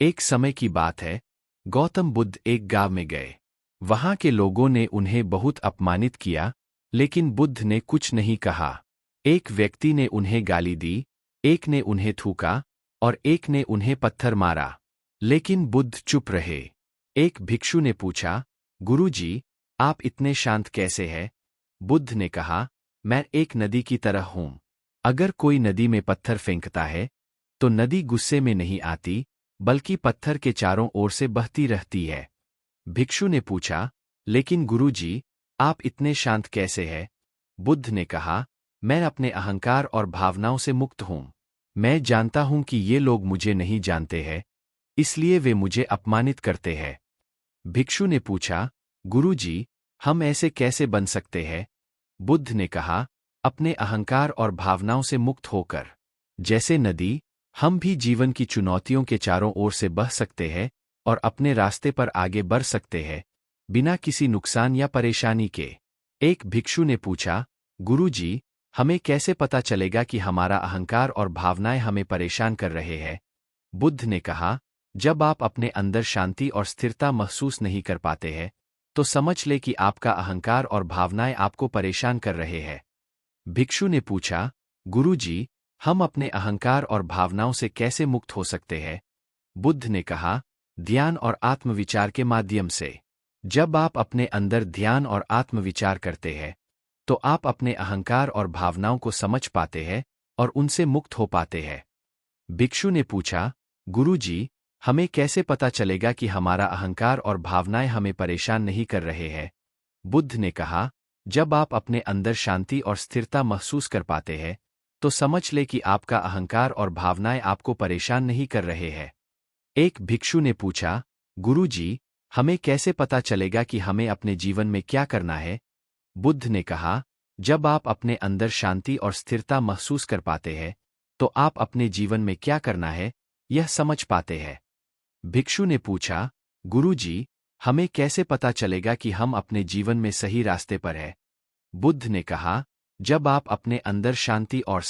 एक समय की बात है, गौतम बुद्ध एक गांव में गए। वहां के लोगों ने उन्हें बहुत अपमानित किया, लेकिन बुद्ध ने कुछ नहीं कहा। एक व्यक्ति ने उन्हें गाली दी, एक ने उन्हें थूका और एक ने उन्हें पत्थर मारा, लेकिन बुद्ध चुप रहे। एक भिक्षु ने पूछा, गुरुजी, आप इतने शांत कैसे हैं? बुद्ध ने कहा, मैं एक नदी की तरह हूं। अगर कोई नदी में पत्थर फेंकता है, तो नदी गुस्से में नहीं आती, बल्कि पत्थर के चारों ओर से बहती रहती है। भिक्षु ने पूछा, लेकिन गुरुजी, आप इतने शांत कैसे हैं? बुद्ध ने कहा, मैं अपने अहंकार और भावनाओं से मुक्त हूं। मैं जानता हूं कि ये लोग मुझे नहीं जानते हैं, इसलिए वे मुझे अपमानित करते हैं। भिक्षु ने पूछा, गुरुजी, हम ऐसे कैसे बन सकते हैं? बुद्ध ने कहा, अपने अहंकार और भावनाओं से मुक्त होकर। जैसे नदी, हम भी जीवन की चुनौतियों के चारों ओर से बह सकते हैं और अपने रास्ते पर आगे बढ़ सकते हैं, बिना किसी नुकसान या परेशानी के। एक भिक्षु ने पूछा, गुरुजी, हमें कैसे पता चलेगा कि हमारा अहंकार और भावनाएं हमें परेशान कर रहे हैं? बुद्ध ने कहा, जब आप अपने अंदर शांति और स्थिरता महसूस नहीं कर पाते हैं, तो समझ ले कि आपका अहंकार और भावनाएं आपको परेशान कर रहे हैं। भिक्षु ने पूछा, गुरुजी, हम अपने अहंकार और भावनाओं से कैसे मुक्त हो सकते हैं? बुद्ध ने कहा, ध्यान और आत्मविचार के माध्यम से। जब आप अपने अंदर ध्यान और आत्मविचार करते हैं, तो आप अपने अहंकार और भावनाओं को समझ पाते हैं और उनसे मुक्त हो पाते हैं। भिक्षु ने पूछा, गुरुजी, हमें कैसे पता चलेगा कि हमारा अहंकार और भावनाएं हमें परेशान नहीं कर रहे हैं? बुद्ध ने कहा, जब आप अपने अंदर शांति और स्थिरता महसूस कर पाते हैं, तो समझ ले कि आपका अहंकार और भावनाएं आपको परेशान नहीं कर रहे हैं। एक भिक्षु ने पूछा, गुरुजी, हमें कैसे पता चलेगा कि हमें अपने जीवन में क्या करना है? बुद्ध ने कहा, जब आप अपने अंदर शांति और स्थिरता महसूस कर पाते हैं, तो आप अपने जीवन में क्या करना है, यह समझ पाते हैं। भिक्षु ने पूछा, गुरुजी, हमें कैसे पता चलेगा कि हम अपने जीवन में सही रास्ते पर हैं? बुद्ध ने कहा, जब आप अपने अंदर शांति और